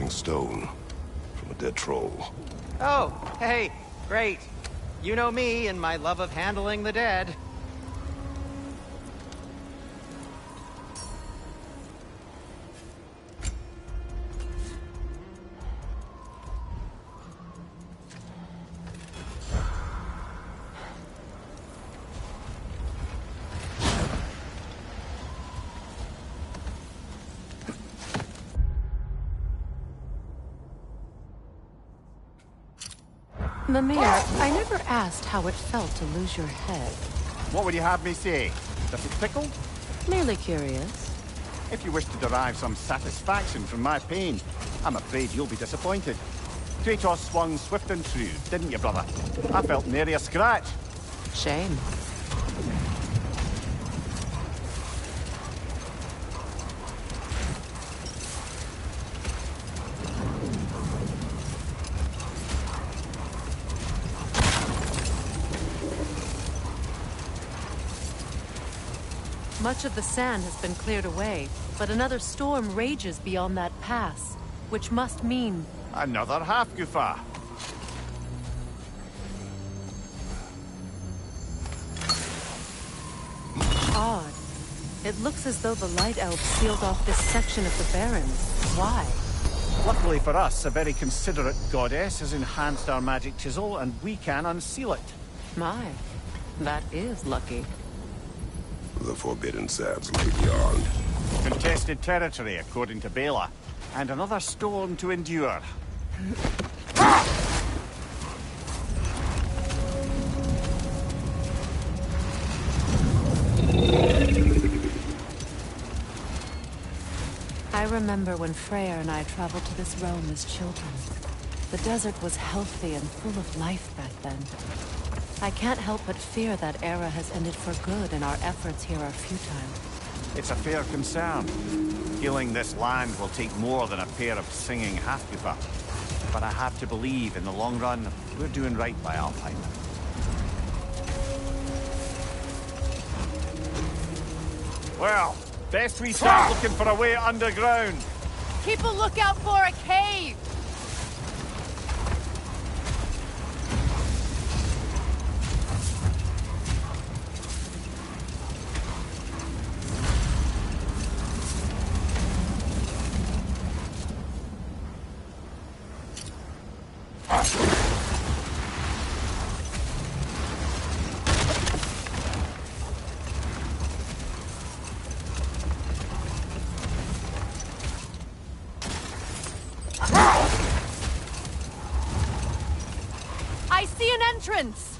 Stone from a dead troll. Oh, hey, great. You know me and my love of handling the dead. Mimir, I never asked how it felt to lose your head. What would you have me say? Does it tickle? Merely curious. If you wish to derive some satisfaction from my pain, I'm afraid you'll be disappointed. Kratos swung swift and true, didn't you, brother? I felt nary a scratch. Shame. Much of the sand has been cleared away, but another storm rages beyond that pass, which must mean... Another half-goofa. Odd. It looks as though the Light Elves sealed off this section of the Barrens. Why? Luckily for us, a very considerate goddess has enhanced our magic chisel, and we can unseal it. My, that is lucky. The forbidden sands lay beyond. Contested territory, according to Bela. And another storm to endure. I remember when Freyr and I traveled to this realm as children. The desert was healthy and full of life back then. I can't help but fear that era has ended for good and our efforts here are futile. It's a fair concern. Healing this land will take more than a pair of singing half-goofa. But I have to believe, in the long run, we're doing right by Alpine. Well, best we start looking for a way underground. Keep a lookout for a cave! I see an entrance!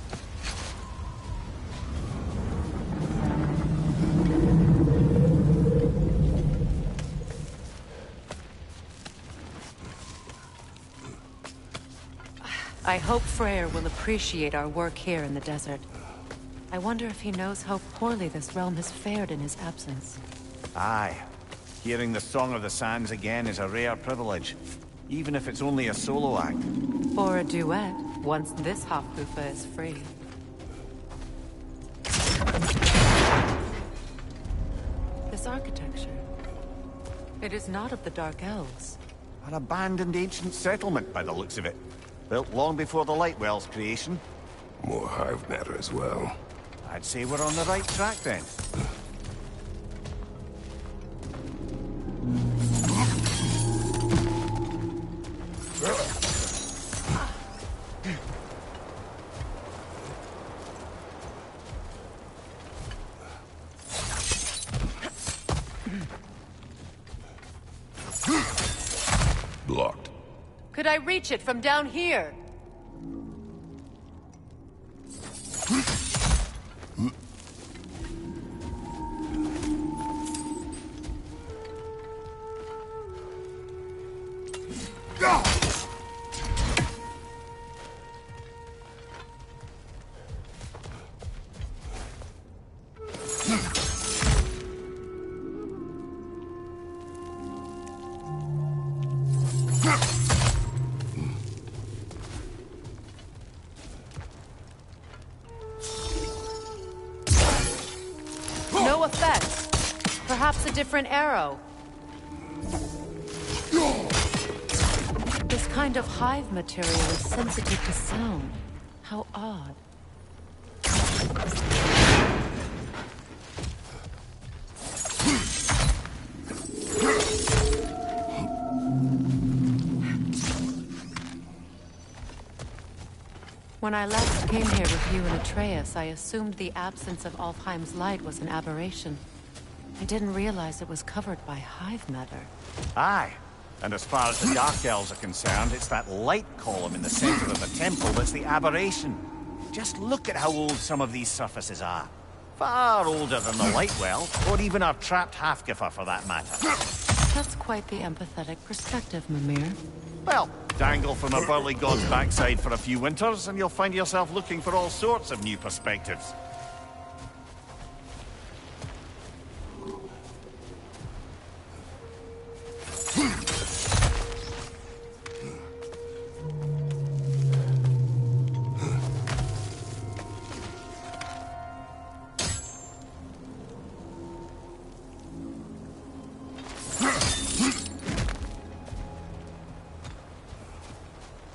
I hope Freyr will appreciate our work here in the desert. I wonder if he knows how poorly this realm has fared in his absence. Aye. Hearing the Song of the Sands again is a rare privilege. Even if it's only a solo act. Or a duet, once this half-goofa is free. This architecture. It is not of the Dark Elves. An abandoned ancient settlement, by the looks of it. Built long before the Lightwell's creation. More hive matter as well. I'd say we're on the right track then. Blocked. Could I reach it from down here? No effect. Perhaps a different arrow. This kind of hive material is sensitive to sound. How odd. When I last came here with you and Atreus, I assumed the absence of Alfheim's light was an aberration. I didn't realize it was covered by hive matter. Aye. And as far as the Dark Elves are concerned, it's that light column in the center of the temple that's the aberration. Just look at how old some of these surfaces are. Far older than the light well, or even our trapped Halfgiffer for that matter. That's quite the empathetic perspective, Mimir. Well, dangle from a burly god's backside for a few winters, and you'll find yourself looking for all sorts of new perspectives.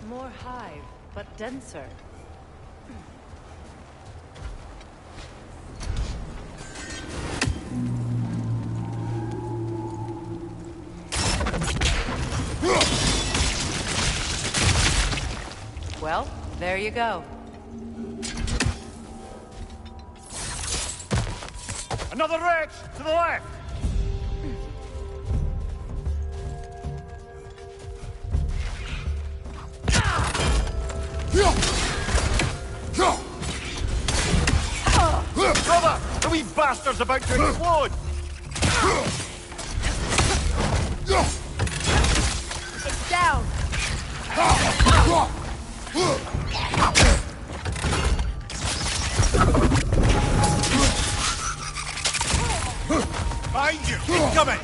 More hive, but denser. Well, there you go. Another wretch! To the left! Brother! The wee bastard's about to explode! It's down! Behind you! Incoming!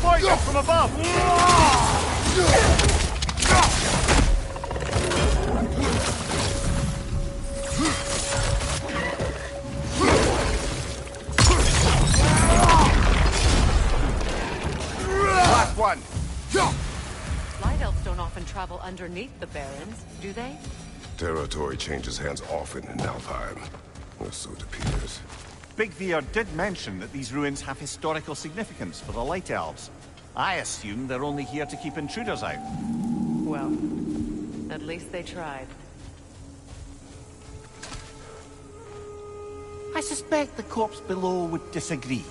Poison from above! Last one! Light elves don't often travel underneath the barrens, do they? Territory changes hands often in Alfheim. Or so it appears. Big Veer did mention that these ruins have historical significance for the Light Elves. I assume they're only here to keep intruders out. Well, at least they tried. I suspect the corpse below would disagree.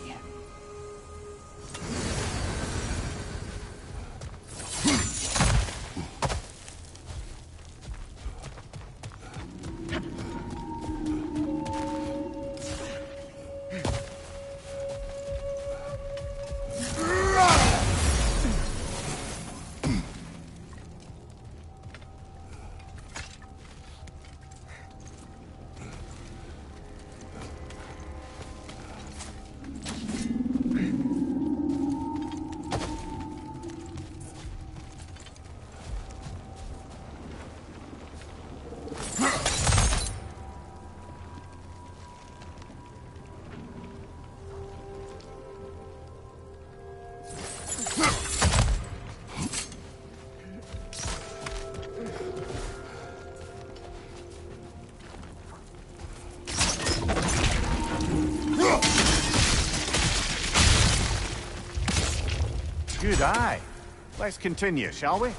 Good eye. Let's continue, shall we?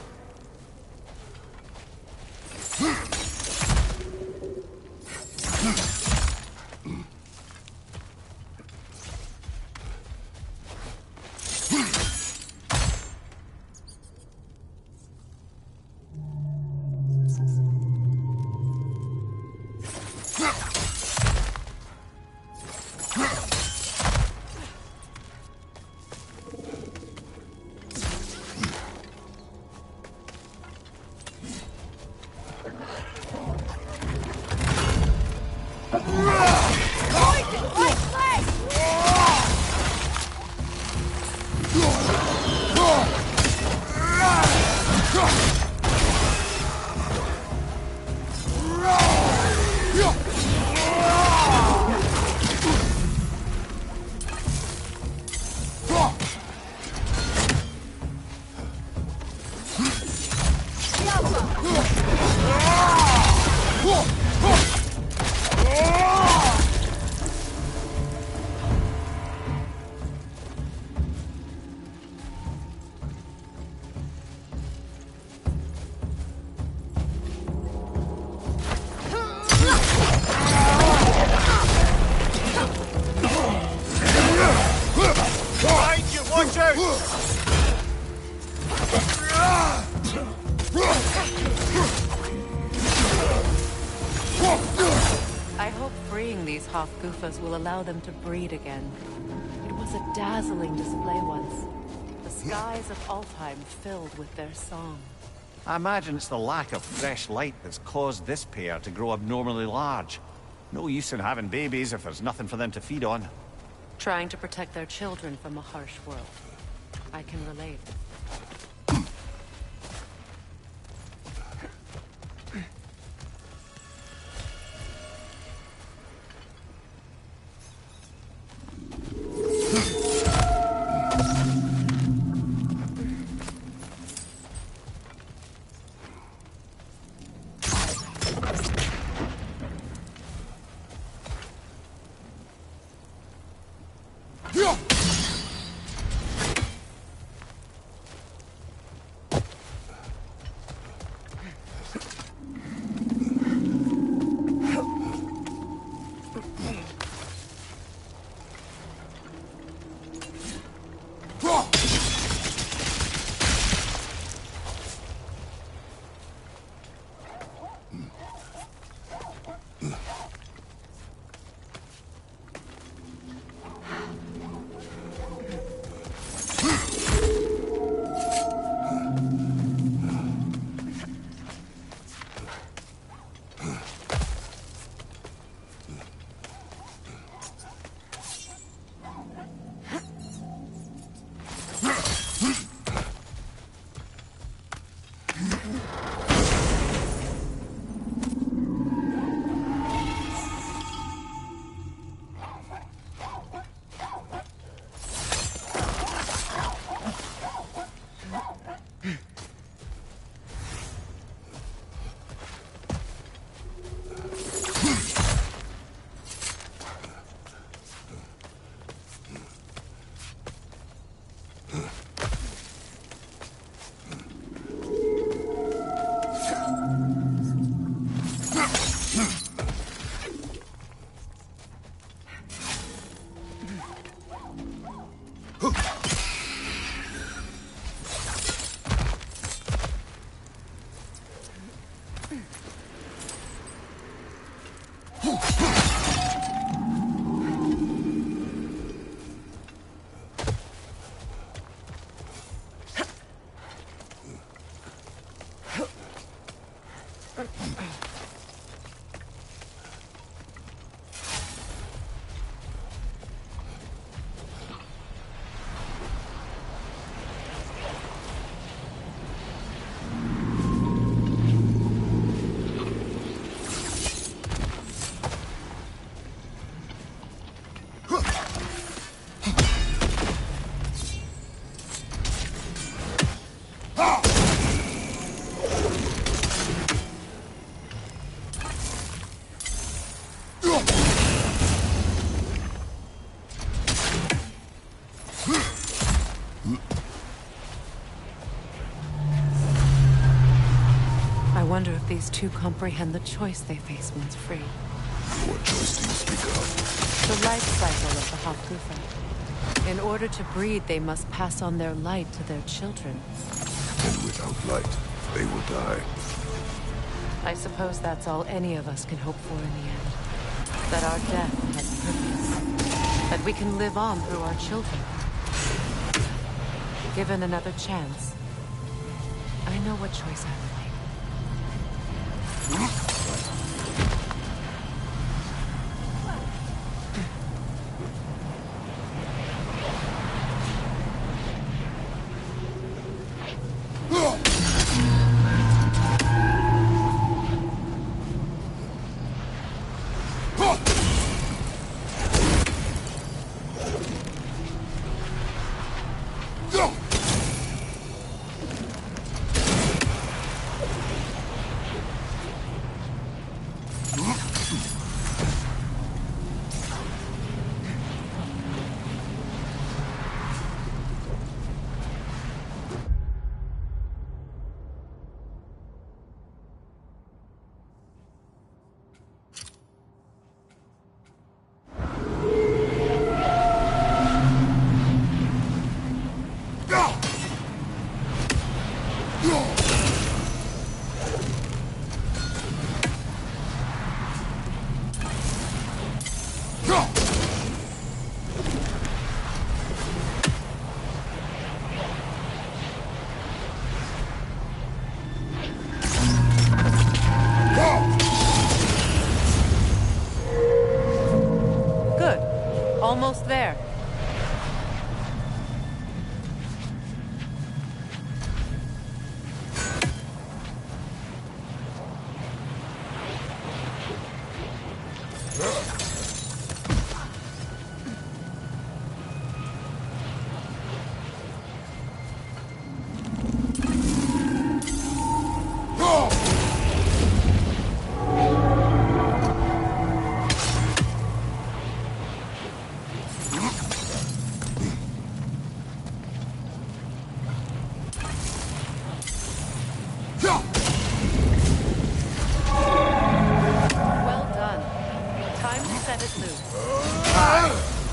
I hope freeing these Hofgufas will allow them to breed again. It was a dazzling display once. The skies of Alfheim filled with their song. I imagine it's the lack of fresh light that's caused this pair to grow abnormally large. No use in having babies if there's nothing for them to feed on. Trying to protect their children from a harsh world. I can relate. wonder if these two comprehend the choice they face once free. What choice do you speak of? The life cycle of the Hakufa. In order to breed, they must pass on their light to their children. And without light, they will die. I suppose that's all any of us can hope for in the end. That our death has purpose. That we can live on through our children. Given another chance, I know what choice I would make. Almost there.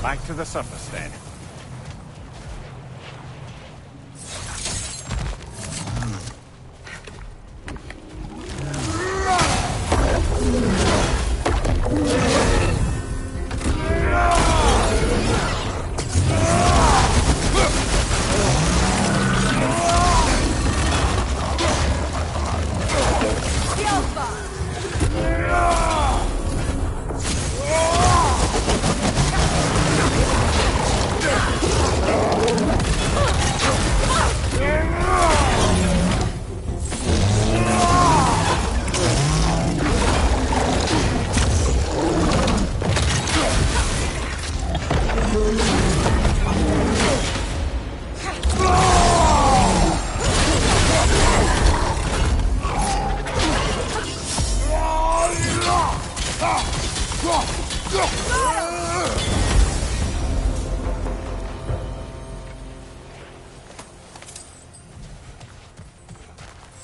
Back to the surface, then.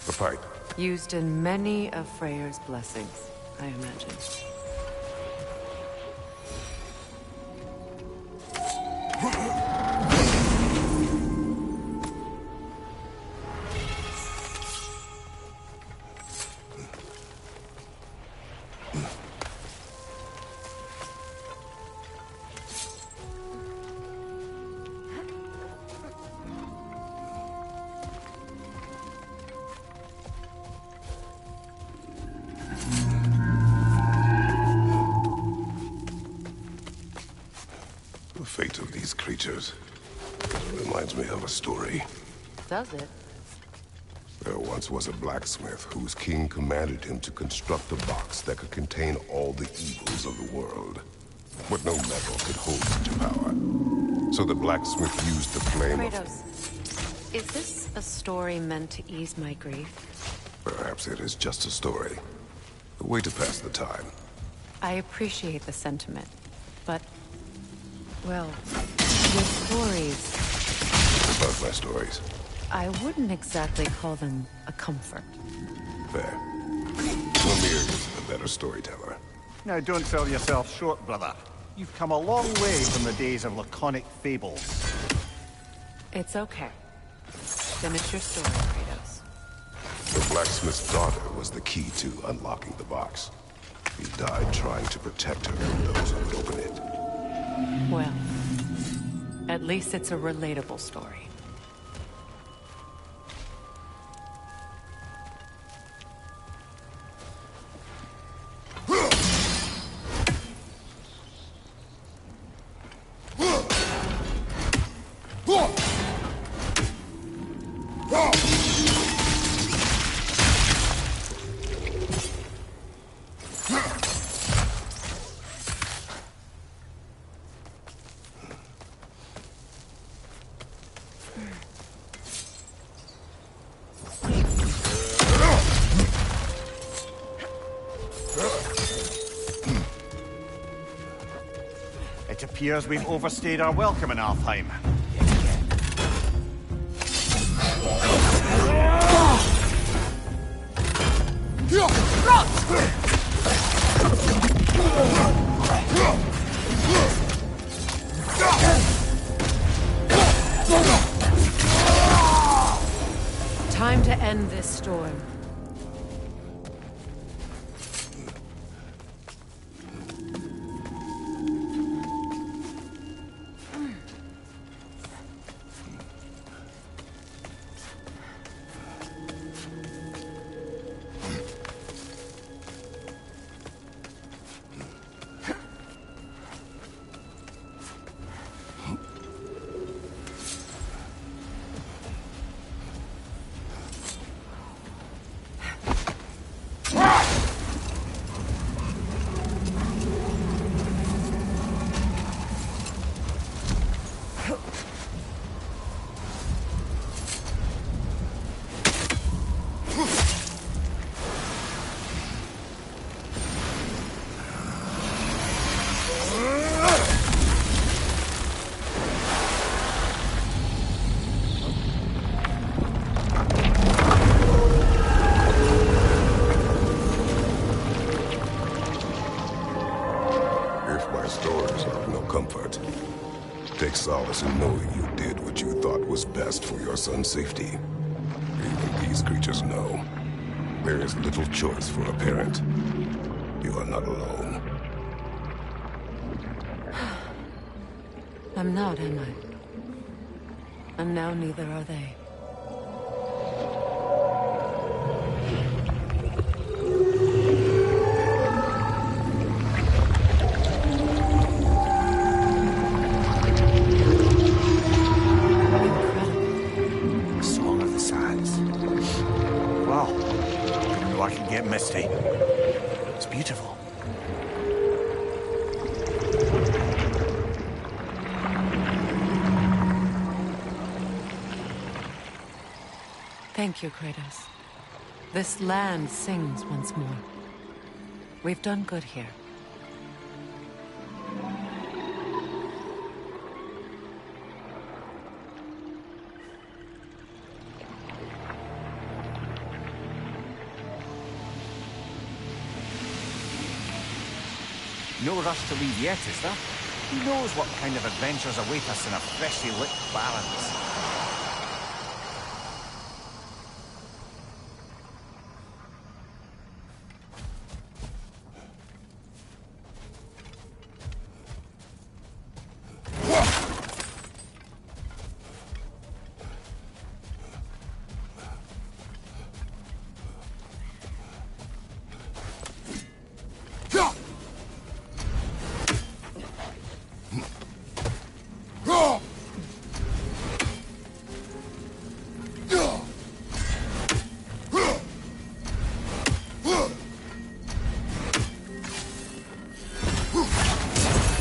The pipe. Used in many of Freyr's blessings, I imagine. The fate of these creatures reminds me of a story. Does it? There once was a blacksmith whose king commanded him to construct a box that could contain all the evils of the world. But no metal could hold such a power. So the blacksmith used the flame of... Kratos, is this a story meant to ease my grief? Perhaps it is just a story. A way to pass the time. I appreciate the sentiment, but... well, your stories... About my stories. I wouldn't exactly call them a comfort. Fair. better storyteller. Now, don't sell yourself short, brother. You've come a long way from the days of laconic fables. It's okay. Finish your story, Kratos. The blacksmith's daughter was the key to unlocking the box. He died trying to protect her from those who would open it. Well, at least it's a relatable story. It appears we've overstayed our welcome in Alfheim. Time to end this storm. Take solace in knowing you did what you thought was best for your son's safety. Even these creatures know. There is little choice for a parent. You are not alone. I'm not, am I? And now neither are they. Misty. It's beautiful. Thank you, Kratos. This land sings once more. We've done good here. No rush to leave yet, is there? Who knows what kind of adventures await us in a freshly lit Barrens?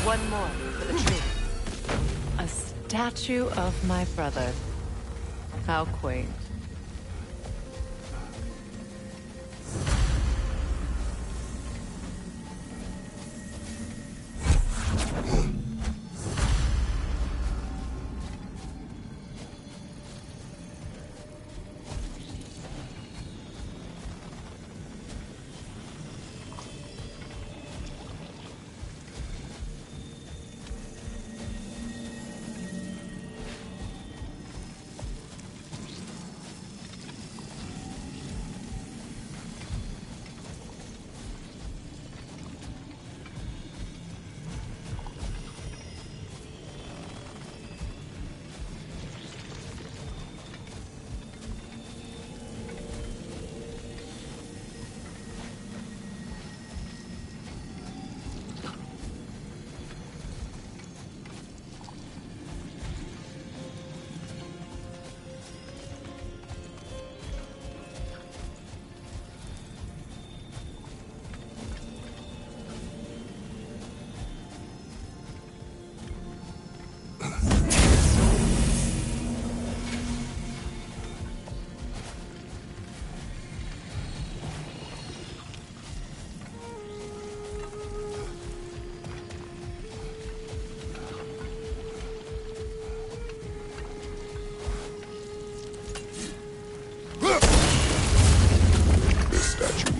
One more for the tree. A statue of my brother. How quaint.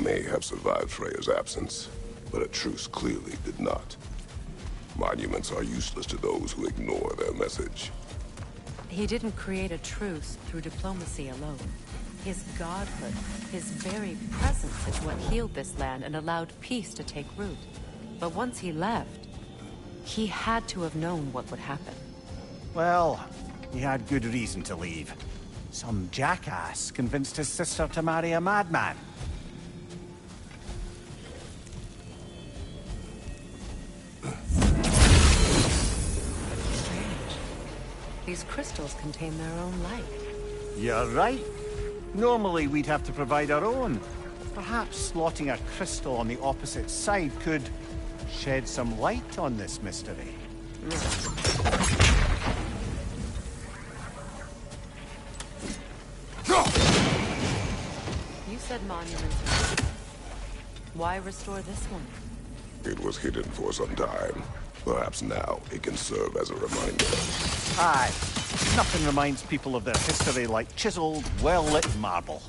may have survived Freya's absence, but a truce clearly did not. Monuments are useless to those who ignore their message. He didn't create a truce through diplomacy alone. His godhood, his very presence is what healed this land and allowed peace to take root. But once he left, he had to have known what would happen. Well, he had good reason to leave. Some jackass convinced his sister to marry a madman. Strange. These crystals contain their own light. You're right. Normally we'd have to provide our own. Perhaps slotting a crystal on the opposite side could shed some light on this mystery. You said monuments. Why restore this one? It was hidden for some time. Perhaps now it can serve as a reminder. Aye. Nothing reminds people of their history like chiseled, well-lit marble.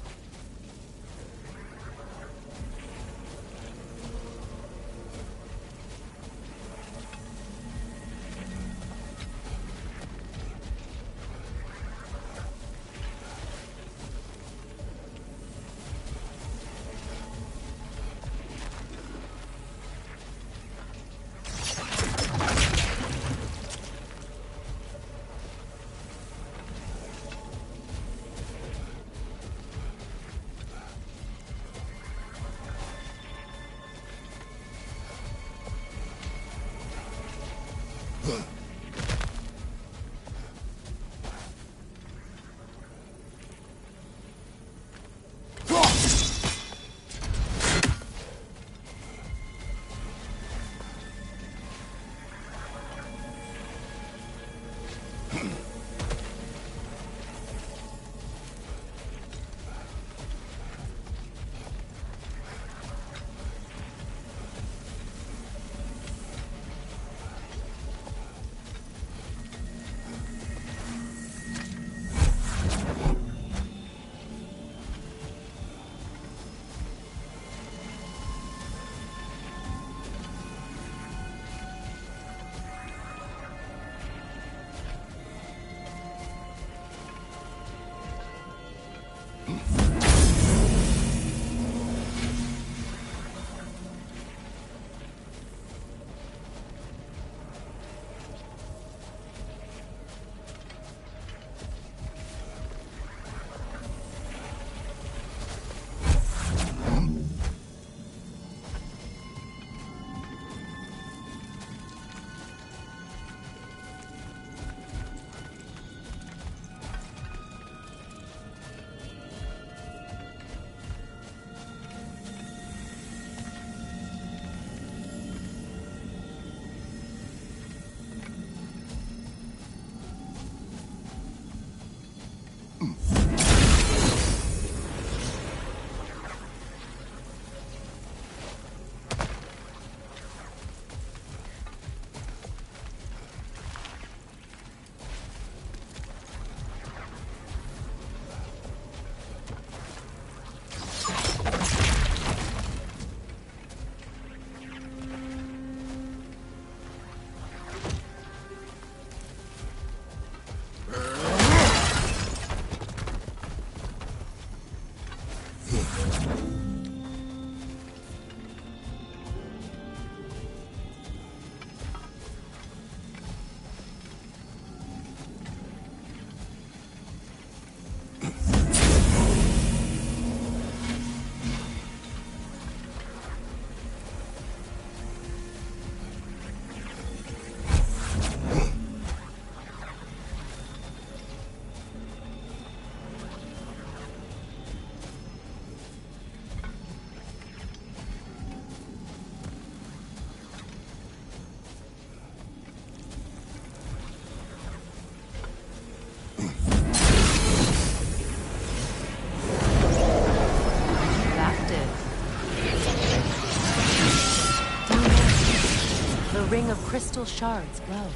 ring of crystal shards glow.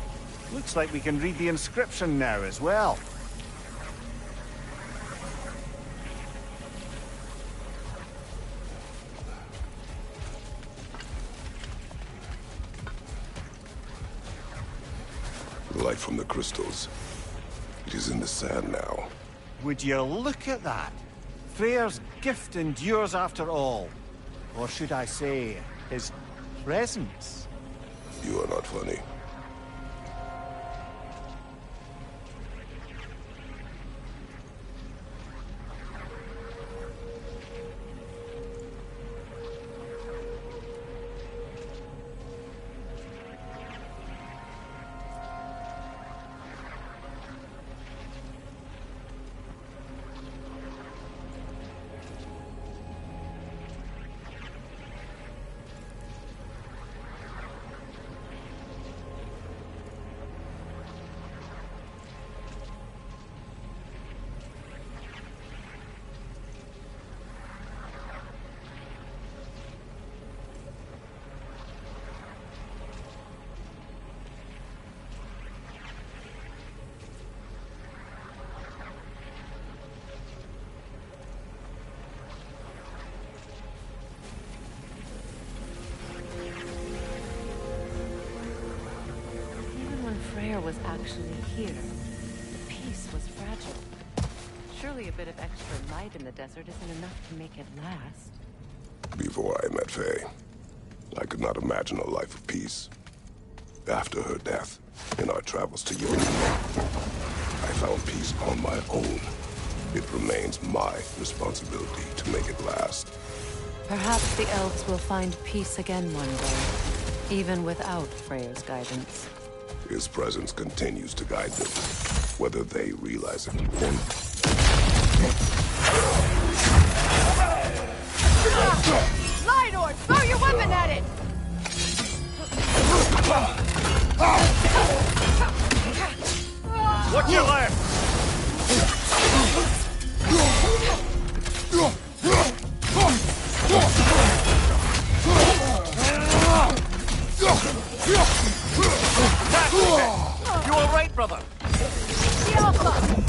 Looks like we can read the inscription now as well. light from the crystals. It is in the sand now. Would you look at that? Freyr's gift endures after all. Or should I say, his presence? You are not funny. Was actually here. The peace was fragile. Surely a bit of extra light in the desert isn't enough to make it last. Before I met Faye, I could not imagine a life of peace. After her death, in our travels to Europe, I found peace on my own. It remains my responsibility to make it last. Perhaps the elves will find peace again one day, even without Freyr's guidance. His presence continues to guide them, whether they realize it or not. Lidor, throw your weapon at it! Watch your left! You all right, brother? The Alpha!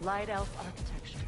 Light elf architecture.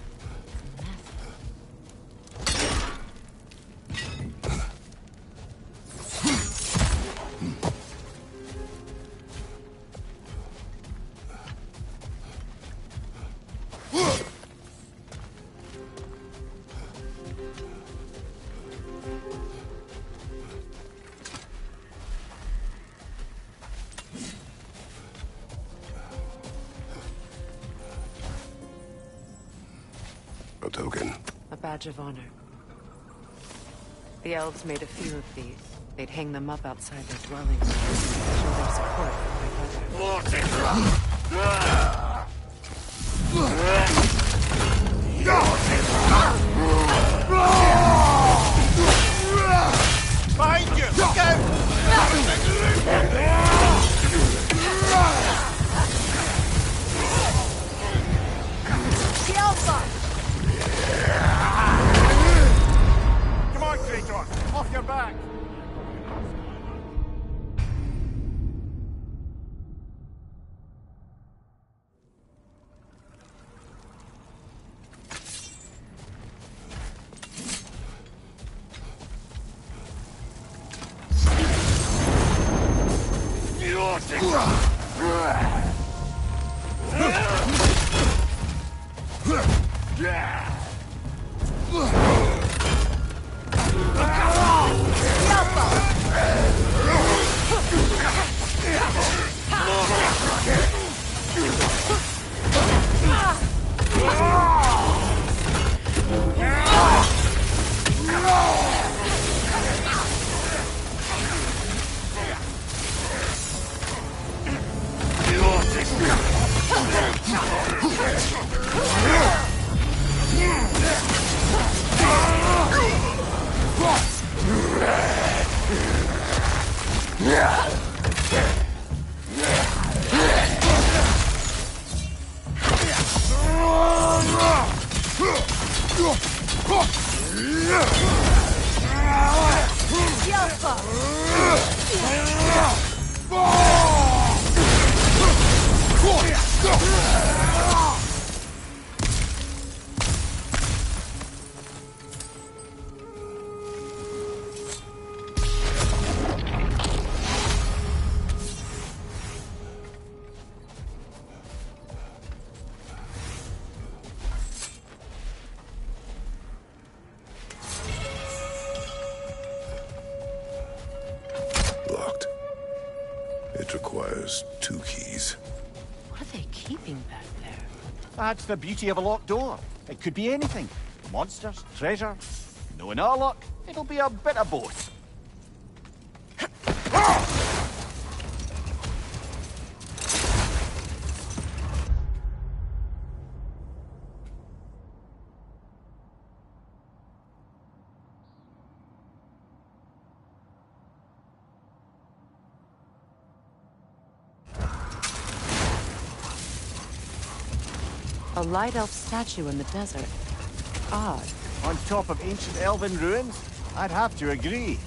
A token. A badge of honor. The elves made a few of these. They'd hang them up outside their dwellings to show their support for my Behind you! Look out! The Alpha! Come on, Traitor! Off your back! It requires 2 keys. What are they keeping back there? That's the beauty of a locked door. It could be anything. Monsters, treasure. Knowing our luck, it'll be a bit of both. A light elf statue in the desert. Odd. On top of ancient elven ruins? I'd have to agree.